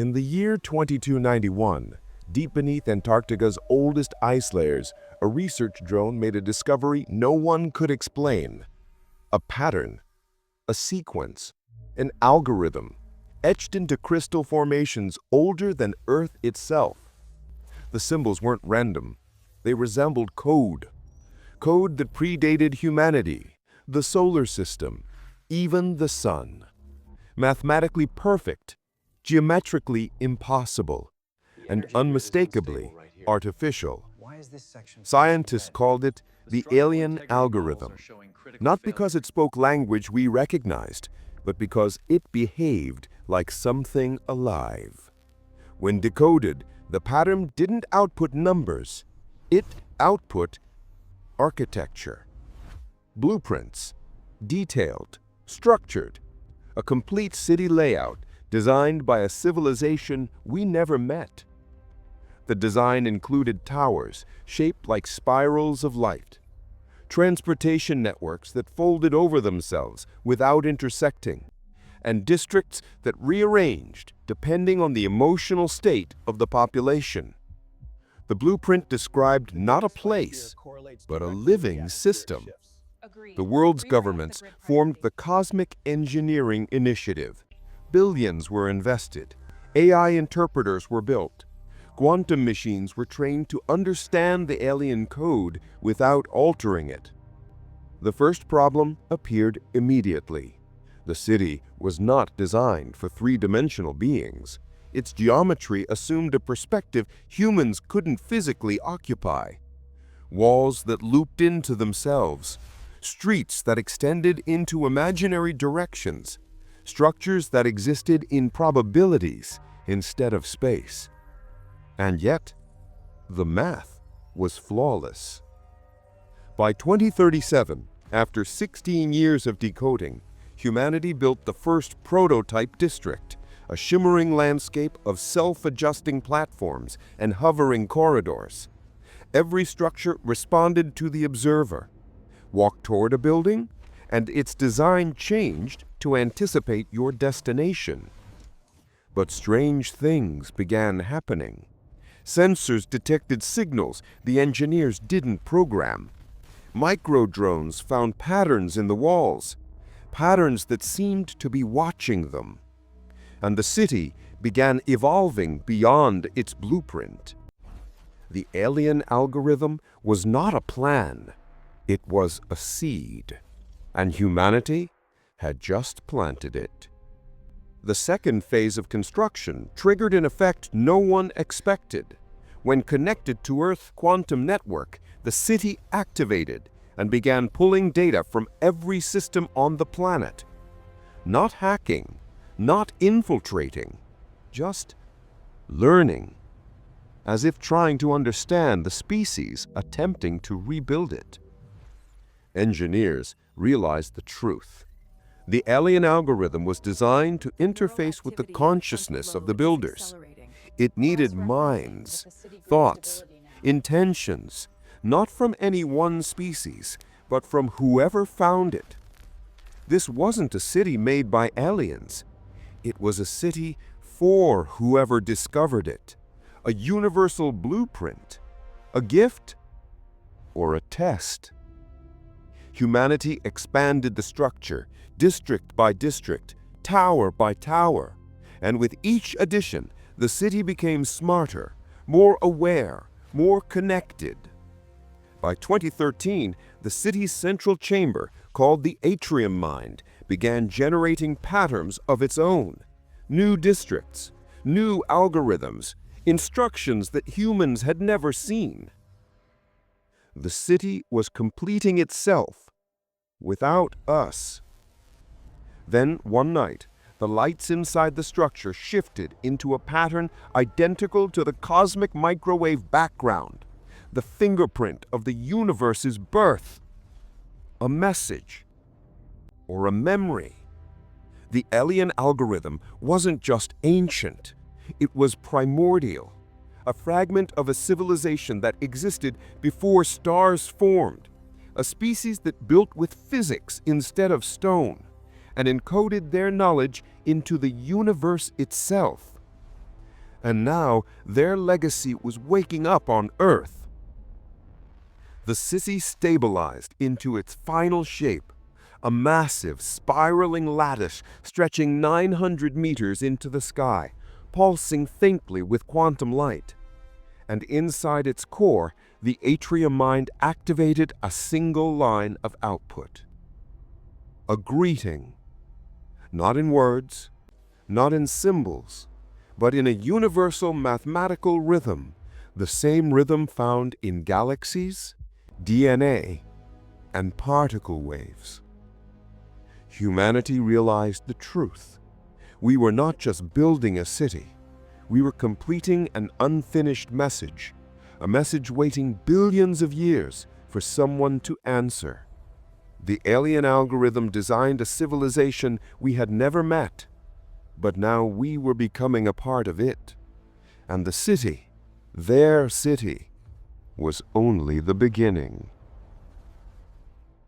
In the year 2291, deep beneath Antarctica's oldest ice layers, a research drone made a discovery no one could explain. A pattern, a sequence, an algorithm, etched into crystal formations older than Earth itself. The symbols weren't random. They resembled code. Code that predated humanity, the solar system, even the sun. Mathematically perfect, geometrically impossible, and unmistakably artificial. Scientists called it the alien algorithm, not because it spoke language we recognized, but because it behaved like something alive. When decoded, the pattern didn't output numbers, it output architecture. Blueprints, detailed, structured, a complete city layout designed by a civilization we never met. The design included towers shaped like spirals of light, transportation networks that folded over themselves without intersecting, and districts that rearranged depending on the emotional state of the population. The blueprint described not a place, but a living system. The world's governments formed the Cosmic Engineering Initiative. Billions were invested. AI interpreters were built. Quantum machines were trained to understand the alien code without altering it. The first problem appeared immediately. The city was not designed for three-dimensional beings. Its geometry assumed a perspective humans couldn't physically occupy. Walls that looped into themselves, streets that extended into imaginary directions, structures that existed in probabilities instead of space. And yet, the math was flawless. By 2037, after 16 years of decoding, humanity built the first prototype district, a shimmering landscape of self-adjusting platforms and hovering corridors. Every structure responded to the observer. Walk toward a building, and its design changed to anticipate your destination. But strange things began happening. Sensors detected signals the engineers didn't program. Micro-drones found patterns in the walls, patterns that seemed to be watching them. And the city began evolving beyond its blueprint. The alien algorithm was not a plan, it was a seed, and humanity had just planted it. The second phase of construction triggered an effect no one expected. When connected to Earth's quantum network, the city activated and began pulling data from every system on the planet. Not hacking, not infiltrating, just learning, as if trying to understand the species attempting to rebuild it. Engineers realized the truth. The alien algorithm was designed to interface with the consciousness of the builders. It needed minds, thoughts, intentions, not from any one species, but from whoever found it. This wasn't a city made by aliens. It was a city for whoever discovered it, a universal blueprint, a gift, or a test. Humanity expanded the structure, district by district, tower by tower, and with each addition, the city became smarter, more aware, more connected. By 2013, the city's central chamber, called the Atrium Mind, began generating patterns of its own. New districts, new algorithms, instructions that humans had never seen. The city was completing itself without us. Then, one night, the lights inside the structure shifted into a pattern identical to the cosmic microwave background, the fingerprint of the universe's birth. A message, or a memory. The alien algorithm wasn't just ancient, it was primordial, a fragment of a civilization that existed before stars formed, a species that built with physics instead of stone, and encoded their knowledge into the universe itself. And now their legacy was waking up on Earth. The Sissy stabilized into its final shape, a massive, spiraling lattice stretching 900 meters into the sky, pulsing faintly with quantum light. And inside its core, the Atrium mind activated a single line of output. A greeting, not in words, not in symbols, but in a universal mathematical rhythm, the same rhythm found in galaxies, DNA, and particle waves. Humanity realized the truth. We were not just building a city. We were completing an unfinished message, a message waiting billions of years for someone to answer. The alien algorithm designed a civilization we had never met, but now we were becoming a part of it. And the city, their city, was only the beginning.